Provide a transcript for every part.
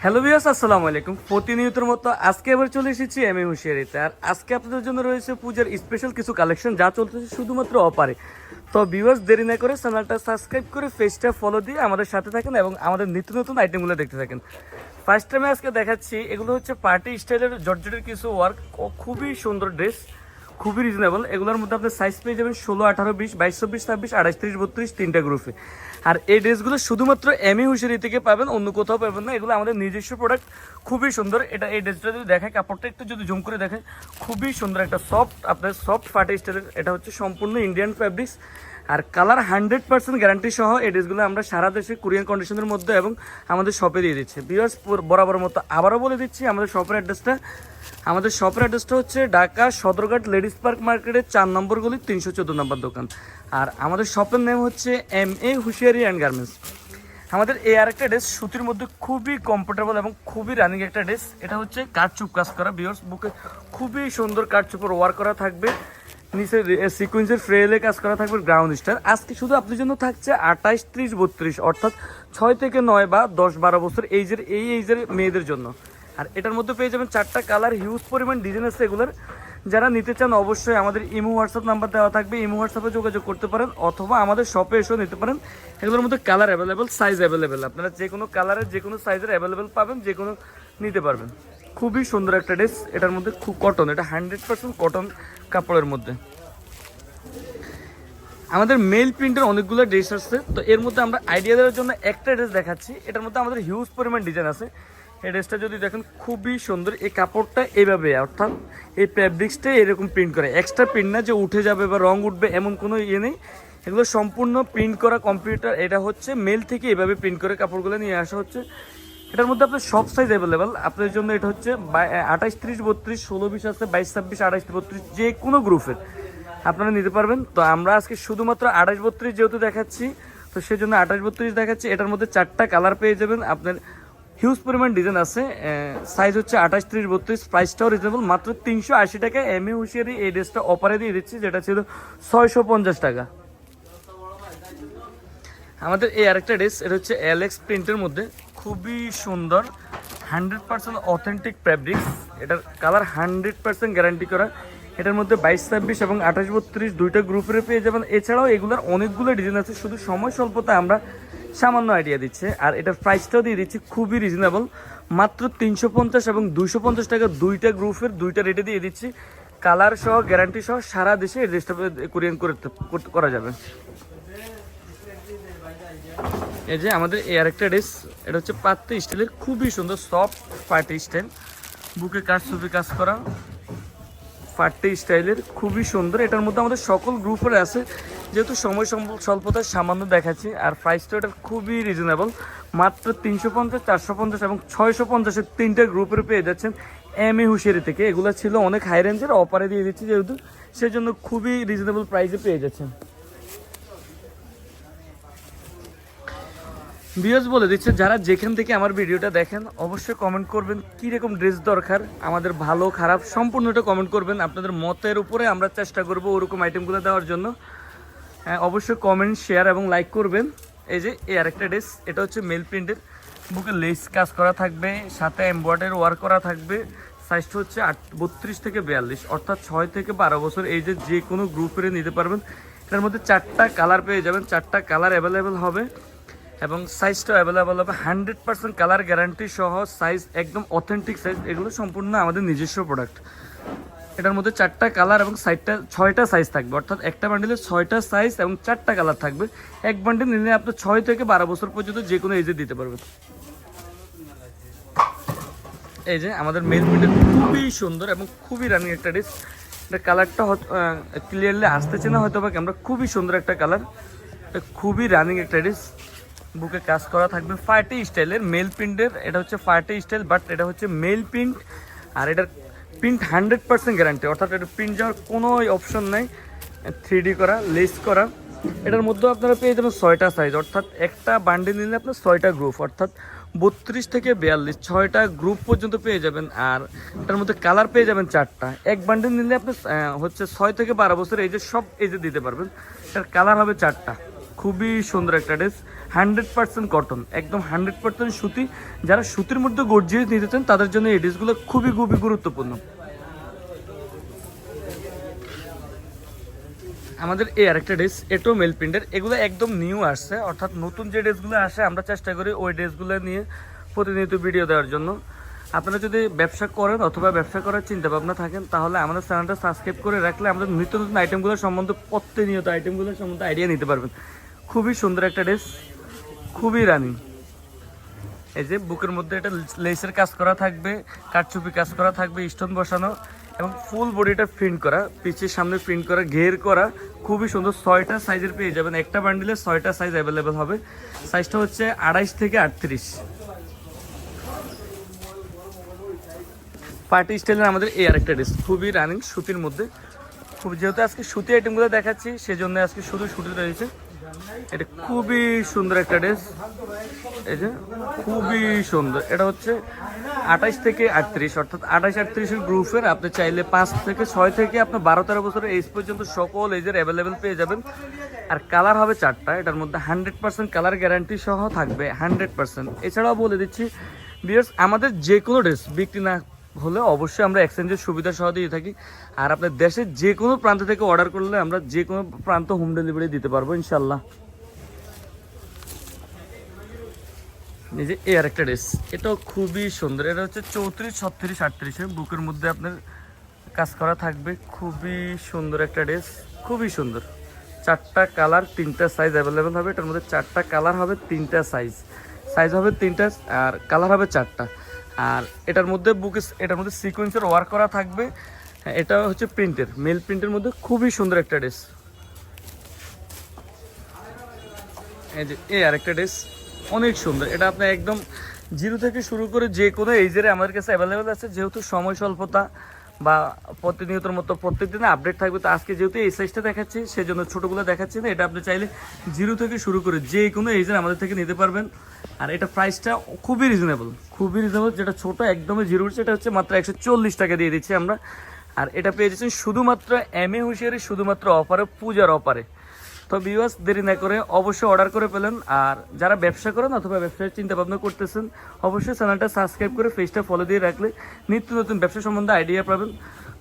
Hello viewers, আসসালামু আলাইকুম। প্রতিনিয়তের মতো আজকে এবার চলে এসেছি এম এ হুঁশিয়ারিতে। আর আজকে আপনাদের জন্য রয়েছে পূজার স্পেশাল কিছু কালেকশন, যা চলতেছে শুধুমাত্র অপারে। তো ভিউয়ার্স, দেরি না করে চ্যানেলটা সাবস্ক্রাইব করে পেজটা ফলো দিয়ে আমাদের সাথে থাকেন এবং আমাদের নিত্য নতুন আইটেমগুলো দেখতে থাকেন। ফার্স্ট টাইমে আজকে দেখাচ্ছি, এগুলো হচ্ছে পার্টি স্টাইলের জর্জেটের কিছু ওয়ার্ক ও খুবই সুন্দর ড্রেস, খুবই রিজনেবল। এগুলোর মধ্যে আপনি সাইজ পেয়ে যাবেন 16, 18, 20, 22, 24, 26, 28, 30, 32 তিনটা গ্রুপে। আর এই ড্রেসগুলো শুধুমাত্র এমই হুঁশিয়ারি থেকে পাবেন, অন্য কোথাও পাবেন না। এগুলো আমাদের নিজস্ব প্রোডাক্ট, খুবই সুন্দর। এই ড্রেসটা যদি দেখেন, কাপড়টা একটু যদি জুম করে দেখেন, খুবই সুন্দর একটা সফট, আপনার সফট পার্টি স্টাইলের। এটা হচ্ছে সম্পূর্ণ ইন্ডিয়ান ফ্যাব্রিক্স আর কালার 100% গ্যারান্টি সহ। এই ড্রেসগুলো আমরা সারা দেশে কুরিয়ার কন্ডিশনের মধ্যে এবং আমাদের শপে দিয়ে দিচ্ছি। ভিউয়ার্স, বরাবর মতো আবারও বলে দিচ্ছি আমাদের শপের অ্যাড্রেসটা হচ্ছে ঢাকা সদরঘাট লেডিস পার্ক মার্কেটের 4 নম্বর গলি 314 নম্বর দোকান। আর আমাদের শপের নেম হচ্ছে এম এ হুঁশিয়ারি অ্যান্ড গার্মেন্টস। আমাদের এই আরেকটা ড্রেস সুতির মধ্যে খুবই কমফোর্টেবল এবং খুবই রানিং একটা ড্রেস। এটা হচ্ছে কাঠচুপ কাজ করা। ভিউয়ার্স, বুকে খুবই সুন্দর কাঠচুপের ওয়ার্ক করা থাকবে, নিচে সিকুয়েন্সের ফ্রেলে কাজ করা থাকবে গ্রাউন্ড স্টার। আজকে শুধু আপনার জন্য থাকছে 28, 30, 32, অর্থাৎ 6 থেকে 9 বা 10, 12 বছর এইজের মেয়েদের জন্য। আর এটার মধ্যে পেয়ে যাবেন 4টা কালার, হিউজ পরিমাণ ডিজাইন আছে এগুলোর। যারা নিতে চান অবশ্যই আমাদের ইমো হোয়াটসঅ্যাপ নাম্বার দেওয়া থাকবে, ইমো হোয়াটসঅ্যাপে যোগাযোগ করতে পারেন অথবা আমাদের শপে এসেও নিতে পারেন। এগুলোর মধ্যে কালার অ্যাভেলেবেল, সাইজ অ্যাভেলেবেল, আপনারা যে কোনো কালারের যে কোনো সাইজের অ্যাভেলেবেল পাবেন, যে কোনো নিতে পারবেন। খুবই সুন্দর একটা ড্রেস। এটার মধ্যে খুব কটন, এটা 100% কটন কাপড়ের মধ্যে। আমাদের মেল প্রিন্টের অনেকগুলো ড্রেস আছে, তো এর মধ্যে আমরা আইডিয়া দেওয়ার জন্য একটা ড্রেস দেখাচ্ছি। এটার মধ্যে আমাদের হিউজ পরিমাণ ডিজাইন আছে। এই ড্রেসটা যদি দেখেন, খুবই সুন্দর। এই কাপড়টা এইভাবে, অর্থাৎ এই ফ্যাব্রিক্সটা এরকম প্রিন্ট করে, এক্সট্রা প্রিন্ট না যে উঠে যাবে বা রং উঠবে এমন কোনো ইয়ে নেই। এগুলো সম্পূর্ণ প্রিন্ট করা কম্পিউটার। এটা হচ্ছে মেল থেকে এভাবে প্রিন্ট করে কাপড়গুলো নিয়ে আসা হচ্ছে। এটার মধ্যে আপনার সব সাইজ অ্যাভেলেবেল আপনার জন্য। এটা হচ্ছে 28, 30, 32, 16, 20 আছে, 22, 26, 28, 32 যে কোনো গ্রুপের আপনারা নিতে পারবেন। তো আমরা আজকে শুধুমাত্র 28, 32 যেহেতু দেখাচ্ছি, তো সেই জন্য 28, 32 দেখাচ্ছি। এটার মধ্যে 4টা কালার পেয়ে যাবেন, আপনার হিউজ পরিমাণ ডিজাইন আছে। সাইজ হচ্ছে 28, 30, 32, প্রাইসটাও রিজনেবল, মাত্র 380 টাকা। এম এ হুঁশিয়ারি এই ড্রেসটা অফারে দিয়ে দিচ্ছি, যেটা ছিল 650 টাকা। আমাদের এই আরেকটা ড্রেস, এটা হচ্ছে এলএক্স প্রিন্টের মধ্যে, খুবই সুন্দর, 100% অথেন্টিক ফ্যাব্রিক্স। এটার কালার 100% গ্যারান্টি করা। এটার মধ্যে 22, 26 এবং 28, 32 দুইটা গ্রুপের পেয়ে যাবেন। এছাড়াও এগুলোর অনেকগুলো ডিজাইন আছে, শুধু সময় স্বল্পতা আমরা সামান্য আইডিয়া দিচ্ছে। আর এটার প্রাইসটাও দিয়ে দিচ্ছি খুবই রিজনেবল, মাত্র 350 এবং 250 টাকা দুইটা গ্রুপের দুইটা রেটে দিয়ে দিচ্ছি। কালার সহ গ্যারান্টি সহ সারা দেশে এই ড্রেসটা কোরিয়ান করা যাবে। এই যে আমাদের এই আরেকটা ড্রেস, এটা হচ্ছে পাত্তি স্টাইলের, খুবই সুন্দর সফট পার্টি স্টাইল, বুকে কাজ ছবি কাজ করা পার্টি স্টাইলের, খুবই সুন্দর। এটার মধ্যে আমাদের সকল গ্রুপের আছে, যেহেতু সময় স্বল্পতার সামান্য দেখাচ্ছি। আর প্রাইসটা এটা খুবই রিজনেবল, মাত্র 350, 450 এবং 650-এর তিনটা গ্রুপের পেয়ে যাচ্ছেন এম এ হুঁশিয়ারি থেকে। এগুলো ছিল অনেক হাই রেঞ্জের, অফারে দিয়ে দিচ্ছি যেহেতু, সেজন্য খুবই রিজনেবল প্রাইসে পেয়ে যাচ্ছেন। ভিউয়ার্স, বলে দিচ্ছে যারা যেখান থেকে আমার ভিডিওটা দেখেন অবশ্যই কমেন্ট করবেন কীরকম ড্রেস দরকার, আমাদের ভালো খারাপ সম্পূর্ণটা কমেন্ট করবেন। আপনাদের মতের উপরে আমরা চেষ্টা করব ওরকম আইটেমগুলো দেওয়ার জন্য। হ্যাঁ, অবশ্যই কমেন্ট, শেয়ার এবং লাইক করবেন। এই যে এই আরেকটা ড্রেস, এটা হচ্ছে মেল প্রিন্টের, বুকে লেস কাজ করা থাকবে, সাথে এমব্রয়ডারি ওয়ার্ক করা থাকবে। সাইজটা হচ্ছে 32 থেকে 42, অর্থাৎ 6 থেকে 12 বছর এই যে কোনো গ্রুপের নিতে পারবেন। এটার মধ্যে 4টা কালার পেয়ে যাবেন, 4টা কালার অ্যাভেলেবেল হবে এবং সাইজটাও অ্যাভেলেবেল হবে। 100% কালার গ্যারান্টি সহ, সাইজ একদম অথেন্টিক সাইজ। এগুলো সম্পূর্ণ আমাদের নিজস্ব প্রোডাক্ট। এটার মধ্যে 4টা কালার এবং 6টা সাইজ থাকবে, অর্থাৎ একটা বান্ডেলে 6টা সাইজ এবং 4টা কালার থাকবে। এক বান্ডেল নিলে আপনি 6 থেকে 12 বছর পর্যন্ত যে কোনো এজে দিতে পারবেন। এই যে আমাদের মেল প্রিন্টের খুবই সুন্দর এবং খুবই রানিং একটা ড্রেস। এটা কালারটা ক্লিয়ারলি আসতেছে না হয়তো বা ক্যামেরা, খুবই সুন্দর একটা কালার, খুবই রানিং একটা ড্রেস। বুকে কাজ করা থাকবে পার্টি স্টাইলের, মেল প্রিন্টের। এটা হচ্ছে পার্টি স্টাইল, বাট এটা হচ্ছে মেল প্রিন্ট। আর এটার প্রিন্ট 100% গ্যারান্টি, অর্থাৎ এটা প্রিন্ট যাওয়ার কোনো অপশন নাই। 3D করা, লেস করা। এটার মধ্যেও আপনারা পেয়ে যাবেন 6টা সাইজ, অর্থাৎ একটা বান্ডেল নিলে আপনার 6টা গ্রুপ, অর্থাৎ 32 থেকে 42 6টা গ্রুপ পর্যন্ত পেয়ে যাবেন। আর এটার মধ্যে কালার পেয়ে যাবেন 4টা। এক বান্ডেল নিলে আপনি হচ্ছে 6 থেকে 12 বছর এই যে সব এই যে দিতে পারবেন। এটার কালার হবে 4টা। খুবই সুন্দর একটা ড্রেস, 100% কটন, একদম 100% সুতি। যারা সুতির মধ্যে গর্জিয়াস নিতে চান তাদের জন্য এই ড্রেসগুলো খুবই খুবই গুরুত্বপূর্ণ। আমাদের এই আরেকটা ড্রেস, এটাও মেল প্রিন্টের। এগুলো একদম নিউ আসছে, অর্থাৎ নতুন যে ড্রেসগুলো আসে আমরা চেষ্টা করি ওই ড্রেসগুলো নিয়ে প্রতিনিয়ত ভিডিও দেওয়ার জন্য। আপনারা যদি ব্যবসা করেন অথবা ব্যবসা করার চিন্তা ভাবনা থাকেন তাহলে আমাদের চ্যানেলটা সাবস্ক্রাইব করে রাখলে আমাদের নিত্য নতুন আইটেমগুলো সম্বন্ধে, প্রতিনিয়ত আইটেমগুলো সম্বন্ধে আইডিয়া নিতে পারবেন। খুবই সুন্দর একটা ড্রেস, খুবই রানিং। এই যে বুকের মধ্যে এটা লেসের কাজ করা থাকবে, কারচুপি কাজ করা থাকবে, স্টোন বসানো এবং ফুল বডিটা প্রিন্ট করা, পিছের সামনে প্রিন্ট করা, ঘের করা, খুবই সুন্দর। 6টা সাইজের পেয়ে যাবেন, একটা বান্ডিলে 6টা সাইজ অ্যাভেলেবেল হবে। সাইজটা হচ্ছে 28 থেকে 38। পার্টি স্টাইলের আমাদের এই আরেকটা ড্রেস, খুবই রানিং সুতির মধ্যে। খুব যেহেতু আজকে সুতি আইটেমগুলো দেখাচ্ছি সেজন্য আজকে শুধু সুতি রয়েছে। এটা খুবই সুন্দর একটা ড্রেস, এই যে খুবই সুন্দর। এটা হচ্ছে 28 থেকে 38, অর্থাৎ 28-38 গ্রুপের। আপনি চাইলে 5 থেকে 6 থেকে আপনার 12-13 বছরের এজ পর্যন্ত সকল এজের অ্যাভেলেবেল পেয়ে যাবেন। আর কালার হবে 4টা, এটার মধ্যে 100% কালার গ্যারান্টি সহ থাকবে 100%। এছাড়াও বলে দিচ্ছি ভিউয়ার্স, আমাদের যে কোনো ড্রেস বিক্রি না হলে অবশ্যই আমরা এক্সচেঞ্জের সুবিধা সহ দিয়ে থাকি। আর আপনার দেশের যে কোনো প্রান্ত থেকে অর্ডার করলে আমরা যে কোনো প্রান্ত হোম ডেলিভারি দিতে পারবো ইনশাল্লাহ। এই যে এই আরেকটা ড্রেস, এটাও খুবই সুন্দর। এটা হচ্ছে 34, 36, 38 বুকের মধ্যে আপনার কাজ করা থাকবে। খুবই সুন্দর একটা ড্রেস, খুবই সুন্দর। 4টা কালার 3টা সাইজ অ্যাভেলেবেল হবে। এটার মধ্যে 4টা কালার হবে, 3টা সাইজ, সাইজ হবে 3টা আর কালার হবে 4টা। আর এটার মধ্যে এটার মধ্যে সিকোয়েন্সের ওয়ার্ক করা থাকবে। এটা হচ্ছে প্রিন্টের, মেল প্রিন্টের মধ্যে খুবই সুন্দর একটা ড্রেস। এই যে এই আরেকটা ড্রেস, অনেক সুন্দর। এটা আপনার একদম 0 থেকে শুরু করে যে কোনো এইজের আমাদের কাছে অ্যাভেলেবেল আছে। যেহেতু সময় স্বল্পতা বা প্রতিনিয়তর মতো প্রত্যেক দিনে আপডেট থাকবে, তো আজকে যেহেতু এই সাইজটা দেখাচ্ছি সেজন্য ছোটোগুলো দেখাচ্ছি না। এটা আপনি চাইলে 0 থেকে শুরু করে যে কোনো এইজের আমাদের থেকে নিতে পারবেন। আর এটা প্রাইসটা খুবই রিজনেবল, খুবই রিজনেবল। যেটা ছোটো একদমই 0 সেটা হচ্ছে মাত্র 140 টাকা দিয়ে দিচ্ছি আমরা। আর এটা পেয়ে যাচ্ছেন শুধুমাত্র এমএ হুঁশিয়ারি, শুধুমাত্র অফারে, পূজার অফারে। তো ভিউয়ার্স, দেরি না করে অবশ্যই অর্ডার করে ফেলেন। আর যারা ব্যবসা করেন অথবা ব্যবসার চিন্তা ভাবনা করতেছেন অবশ্যই চ্যানেলটা সাবস্ক্রাইব করে পেজটা ফলো দিয়ে রাখলে নিত্য নতুন ব্যবসা সম্বন্ধে আইডিয়া পাবেন।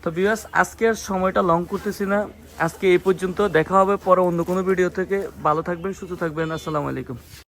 তো ভিউয়ার্স, আজকে আর সময়টা লং করতেছি না, আজকে এই পর্যন্ত। দেখা হবে পরে অন্য কোনো ভিডিও থেকে। ভালো থাকবেন, সুস্থ থাকবেন। আসসালামু আলাইকুম।